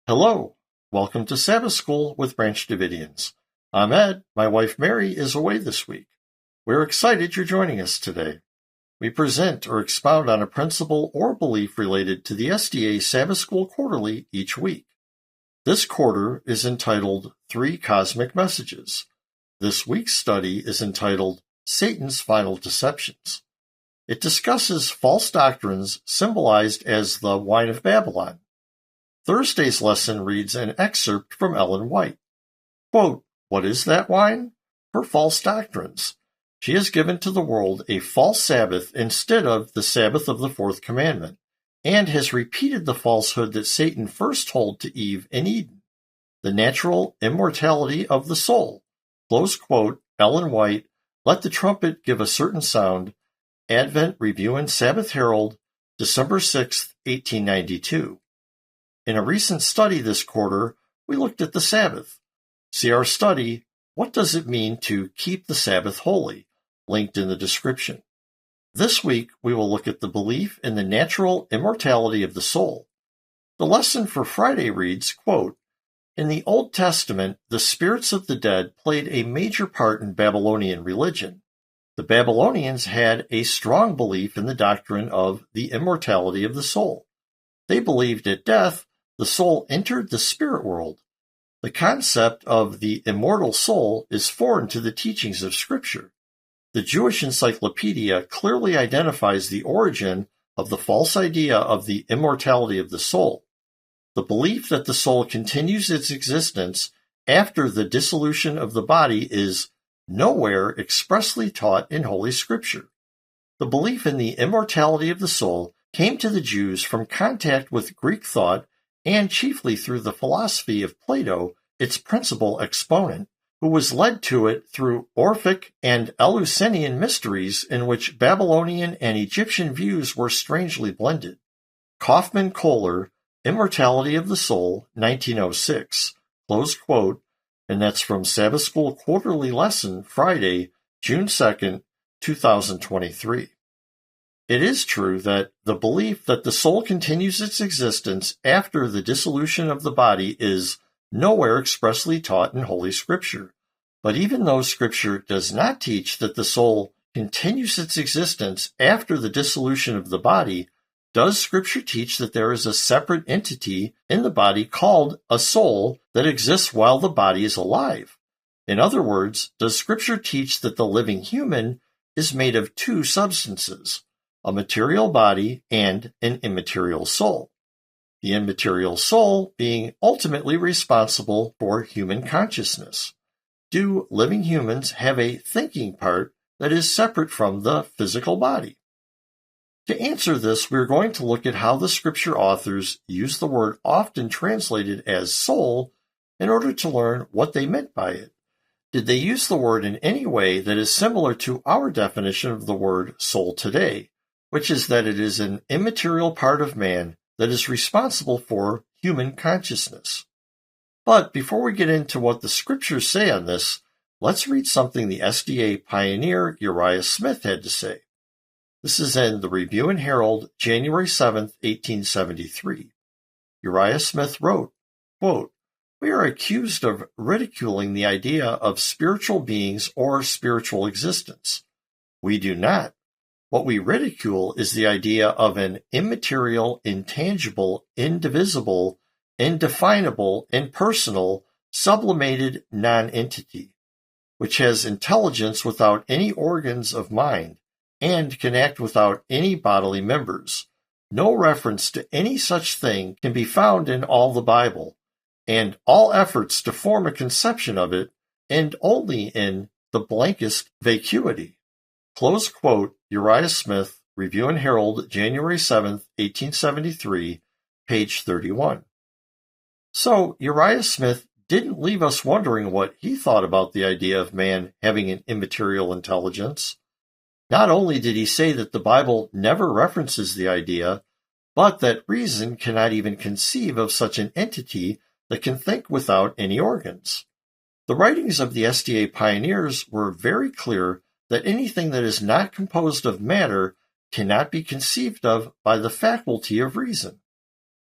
Hello, welcome to Sabbath School with Branch Davidians. I'm Ed. My wife Mary is away this week. We're excited you're joining us today. We present or expound on a principle or belief related to the SDA Sabbath School Quarterly each week. This quarter is entitled Three Cosmic Messages. This week's study is entitled Satan's Final Deceptions. It discusses false doctrines symbolized as the wine of Babylon. Thursday's lesson reads an excerpt from Ellen White. Quote, "What is that wine? Her false doctrines. She has given to the world a false Sabbath instead of the Sabbath of the fourth commandment, and has repeated the falsehood that Satan first told to Eve in Eden. The natural immortality of the soul." Close quote, Ellen White, Let the Trumpet Give a Certain Sound, Advent Review and Sabbath Herald, December 6, 1892. In a recent study this quarter, we looked at the Sabbath. See our study, What Does It Mean to Keep the Sabbath Holy?, linked in the description. This week, we will look at the belief in the natural immortality of the soul. The lesson for Friday reads, quote, "In the Old Testament, the spirits of the dead played a major part in Babylonian religion. The Babylonians had a strong belief in the doctrine of the immortality of the soul. They believed at death, the soul entered the spirit world. The concept of the immortal soul is foreign to the teachings of Scripture. The Jewish Encyclopedia clearly identifies the origin of the false idea of the immortality of the soul. The belief that the soul continues its existence after the dissolution of the body is nowhere expressly taught in Holy Scripture. The belief in the immortality of the soul came to the Jews from contact with Greek thought and chiefly through the philosophy of Plato, its principal exponent, who was led to it through Orphic and Eleusinian mysteries in which Babylonian and Egyptian views were strangely blended. Kaufman Kohler, Immortality of the Soul, 1906, close quote, and that's from Sabbath School Quarterly Lesson, Friday, June 2nd, 2023. It is true that the belief that the soul continues its existence after the dissolution of the body is nowhere expressly taught in Holy Scripture. But even though Scripture does not teach that the soul continues its existence after the dissolution of the body, does Scripture teach that there is a separate entity in the body called a soul that exists while the body is alive? In other words, does Scripture teach that the living human is made of two substances, a material body and an immaterial soul? The immaterial soul being ultimately responsible for human consciousness. Do living humans have a thinking part that is separate from the physical body? To answer this, we're going to look at how the Scripture authors use the word often translated as soul in order to learn what they meant by it. Did they use the word in any way that is similar to our definition of the word soul today, which is that it is an immaterial part of man that is responsible for human consciousness? But before we get into what the Scriptures say on this, let's read something the SDA pioneer Uriah Smith had to say. This is in the Review and Herald, January 7, 1873. Uriah Smith wrote, quote, "We are accused of ridiculing the idea of spiritual beings or spiritual existence. We do not. What we ridicule is the idea of an immaterial, intangible, indivisible, indefinable, impersonal, sublimated non-entity, which has intelligence without any organs of mind, and can act without any bodily members. No reference to any such thing can be found in all the Bible, and all efforts to form a conception of it end only in the blankest vacuity." Close quote, Uriah Smith, Review and Herald, January 7, 1873, page 31. So Uriah Smith didn't leave us wondering what he thought about the idea of man having an immaterial intelligence. Not only did he say that the Bible never references the idea, but that reason cannot even conceive of such an entity that can think without any organs. The writings of the SDA pioneers were very clear that anything that is not composed of matter cannot be conceived of by the faculty of reason.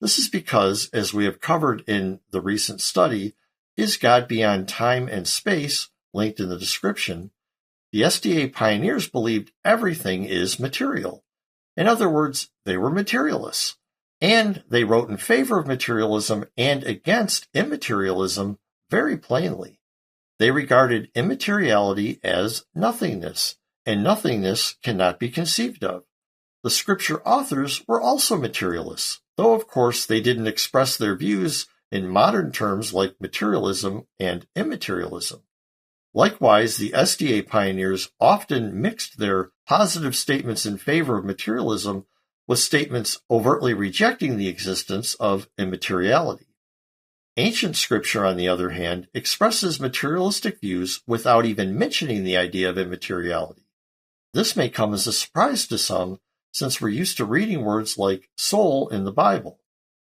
This is because, as we have covered in the recent study, Is God Beyond Time and Space, linked in the description, the SDA pioneers believed everything is material. In other words, they were materialists, and they wrote in favor of materialism and against immaterialism very plainly. They regarded immateriality as nothingness, and nothingness cannot be conceived of. The scripture authors were also materialists, though of course they didn't express their views in modern terms like materialism and immaterialism. Likewise, the SDA pioneers often mixed their positive statements in favor of materialism with statements overtly rejecting the existence of immateriality. Ancient scripture, on the other hand, expresses materialistic views without even mentioning the idea of immateriality. This may come as a surprise to some, since we're used to reading words like soul in the Bible.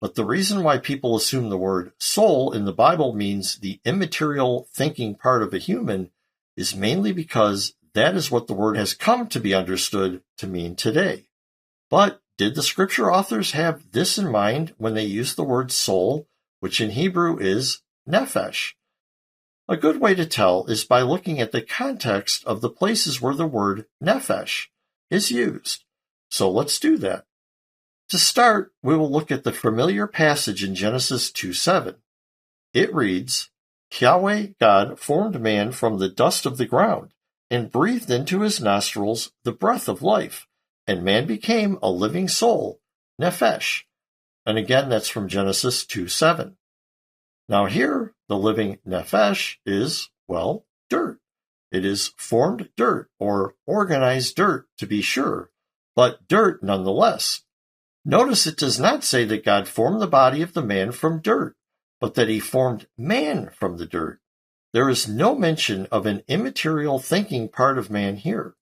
But the reason why people assume the word soul in the Bible means the immaterial thinking part of a human is mainly because that is what the word has come to be understood to mean today. But did the scripture authors have this in mind when they used the word soul, which in Hebrew is nefesh? A good way to tell is by looking at the context of the places where the word nefesh is used. So let's do that. To start, we will look at the familiar passage in Genesis 2:7. It reads, Yahweh God formed man from the dust of the ground and breathed into his nostrils the breath of life, and man became a living soul, nefesh. And again, that's from Genesis 2:7. Now here, the living nefesh is, well, dirt. It is formed dirt, or organized dirt to be sure, but dirt nonetheless. Notice it does not say that God formed the body of the man from dirt, but that he formed man from the dirt. There is no mention of an immaterial thinking part of man here.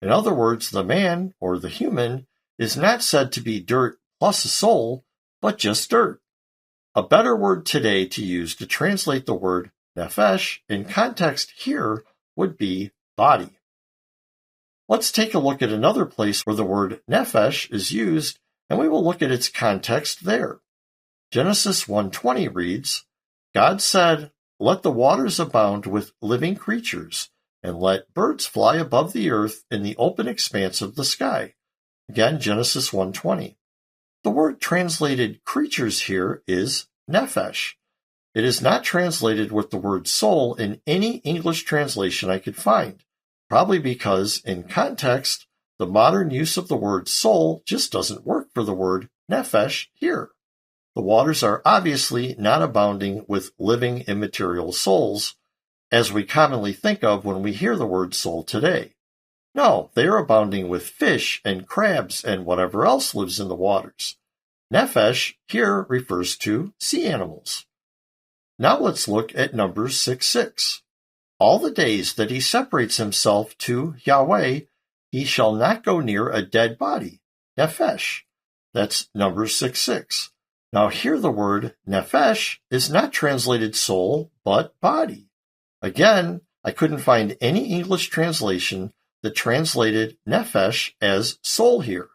In other words, the man, or the human, is not said to be dirt plus a soul, but just dirt. A better word today to use to translate the word nefesh in context here would be body. Let's take a look at another place where the word nefesh is used, and we will look at its context there. Genesis 1:20 reads, God said, Let the waters abound with living creatures, and let birds fly above the earth in the open expanse of the sky. Again, Genesis 1:20. The word translated creatures here is nefesh. It is not translated with the word soul in any English translation I could find, probably because, in context, the modern use of the word soul just doesn't work for the word nefesh here. The waters are obviously not abounding with living immaterial souls, as we commonly think of when we hear the word soul today. No, they are abounding with fish and crabs and whatever else lives in the waters. Nefesh here refers to sea animals. Now let's look at Numbers 6:6. All the days that he separates himself to Yahweh, he shall not go near a dead body, nefesh. That's Numbers 6:6. Now here the word nefesh is not translated soul, but body. Again, I couldn't find any English translation that translated nefesh as soul here.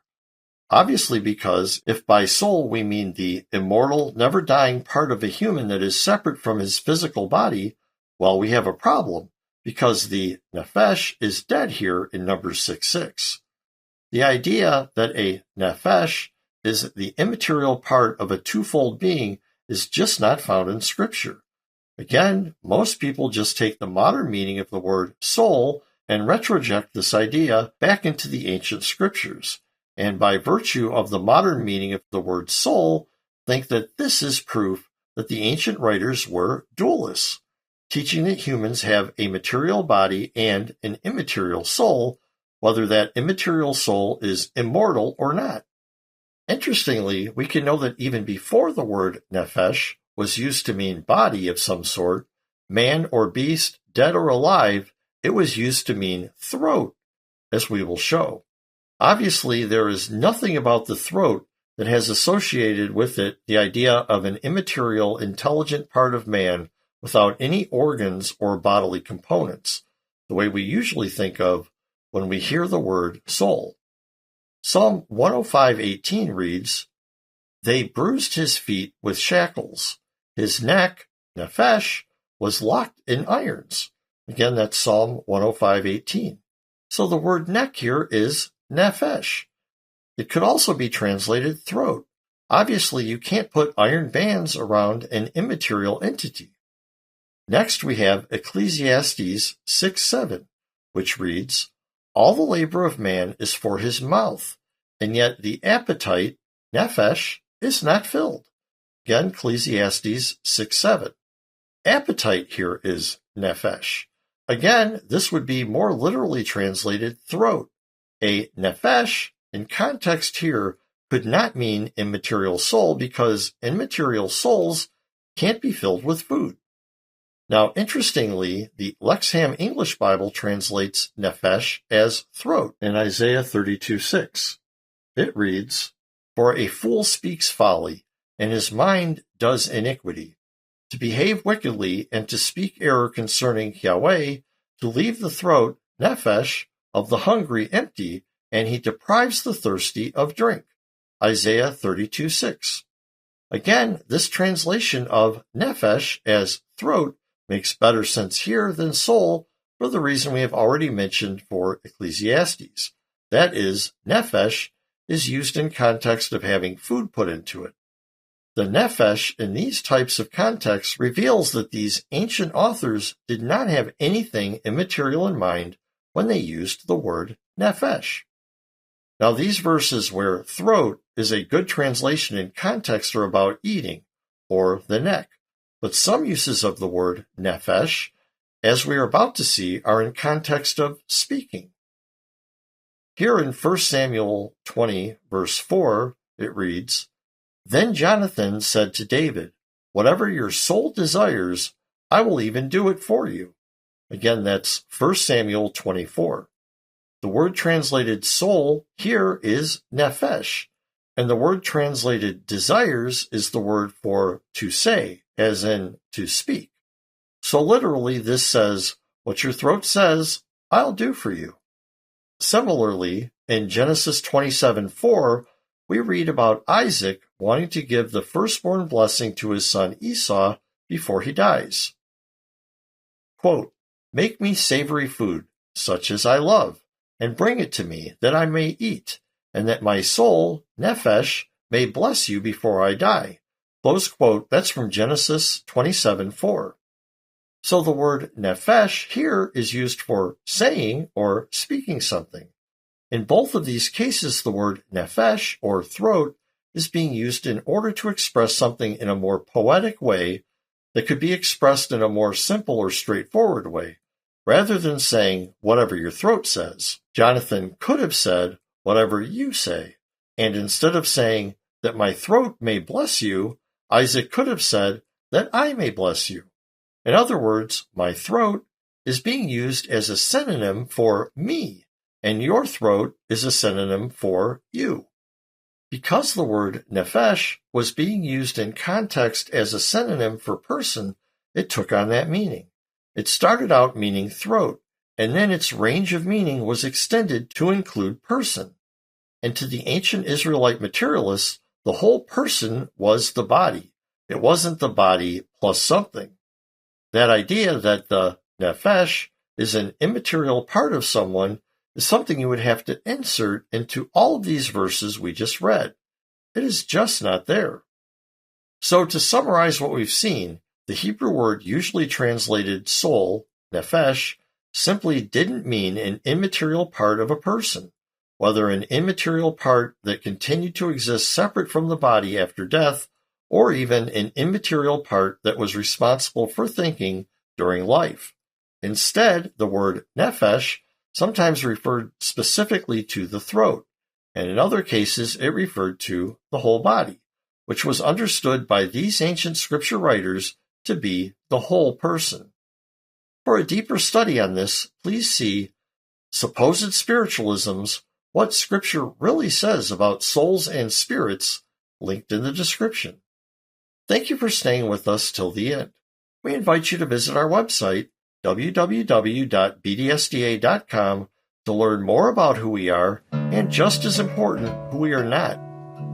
Obviously because if by soul we mean the immortal, never-dying part of a human that is separate from his physical body, well, we have a problem, because the nefesh is dead here in Numbers 6:6. The idea that a nefesh is the immaterial part of a twofold being is just not found in Scripture. Again, most people just take the modern meaning of the word soul and retroject this idea back into the ancient Scriptures, and by virtue of the modern meaning of the word soul, think that this is proof that the ancient writers were dualists, teaching that humans have a material body and an immaterial soul, whether that immaterial soul is immortal or not. Interestingly, we can know that even before the word nefesh was used to mean body of some sort, man or beast, dead or alive, it was used to mean throat, as we will show. Obviously, there is nothing about the throat that has associated with it the idea of an immaterial, intelligent part of man without any organs or bodily components, the way we usually think of when we hear the word soul. Psalm 105:18 reads, They bruised his feet with shackles. His neck, nefesh, was locked in irons. Again, that's Psalm 105:18. So the word neck here is nefesh. It could also be translated throat. Obviously, you can't put iron bands around an immaterial entity. Next, we have Ecclesiastes 6:7, which reads, "All the labor of man is for his mouth, and yet the appetite, nefesh, is not filled." Again, Ecclesiastes 6:7. Appetite here is nefesh. Again, this would be more literally translated throat. A nefesh, in context here, could not mean immaterial soul because immaterial souls can't be filled with food. Now, interestingly, the Lexham English Bible translates nefesh as throat in Isaiah 32:6. It reads, "For a fool speaks folly, and his mind does iniquity. To behave wickedly and to speak error concerning Yahweh, to leave the throat, nefesh, of the hungry empty, and he deprives the thirsty of drink." Isaiah 32:6. Again, this translation of nefesh as throat makes better sense here than soul for the reason we have already mentioned for Ecclesiastes. That is, nefesh is used in context of having food put into it. The nefesh in these types of contexts reveals that these ancient authors did not have anything immaterial in mind when they used the word nefesh. Now, these verses where throat is a good translation in context are about eating, or the neck, but some uses of the word nefesh, as we are about to see, are in context of speaking. Here in 1 Samuel 20, verse 4, it reads, "Then Jonathan said to David, 'Whatever your soul desires, I will even do it for you.'" Again, that's 1 Samuel 24. The word translated soul here is nefesh, and the word translated desires is the word for to say, as in to speak. So literally this says, what your throat says, I'll do for you. Similarly, in Genesis 27:4, we read about Isaac wanting to give the firstborn blessing to his son Esau before he dies. Quote, "Make me savory food, such as I love, and bring it to me, that I may eat, and that my soul, nefesh, may bless you before I die." Close quote. That's from Genesis 27:4. So the word nefesh here is used for saying or speaking something. In both of these cases, the word nefesh, or throat, is being used in order to express something in a more poetic way that could be expressed in a more simple or straightforward way. Rather than saying, "Whatever your throat says," Jonathan could have said, "Whatever you say." And instead of saying, "That my throat may bless you," Isaac could have said, "That I may bless you." In other words, my throat is being used as a synonym for me, and your throat is a synonym for you. Because the word nefesh was being used in context as a synonym for person, it took on that meaning. It started out meaning throat, and then its range of meaning was extended to include person. And to the ancient Israelite materialists, the whole person was the body. It wasn't the body plus something. That idea that the nefesh is an immaterial part of someone is something you would have to insert into all of these verses we just read. It is just not there. So to summarize what we've seen, the Hebrew word usually translated soul, nefesh, simply didn't mean an immaterial part of a person, whether an immaterial part that continued to exist separate from the body after death, or even an immaterial part that was responsible for thinking during life. Instead, the word nefesh sometimes referred specifically to the throat, and in other cases it referred to the whole body, which was understood by these ancient scripture writers to be the whole person. For a deeper study on this, please see Supposed Spiritualisms, What Scripture Really Says About Souls and Spirits, linked in the description. Thank you for staying with us till the end. We invite you to visit our website, www.bdsda.com, to learn more about who we are and, just as important, who we are not.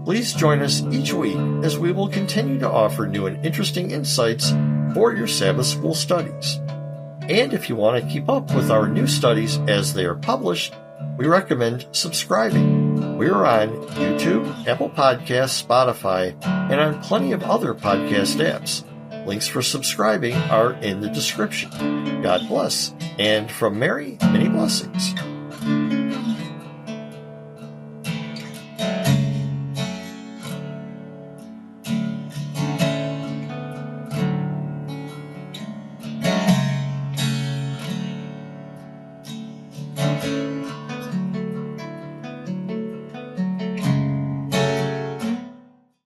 Please join us each week as we will continue to offer new and interesting insights for your Sabbath School studies. And if you want to keep up with our new studies as they are published, we recommend subscribing. We are on YouTube, Apple Podcasts, Spotify, and on plenty of other podcast apps. Links for subscribing are in the description. God bless. And from Mary, many blessings.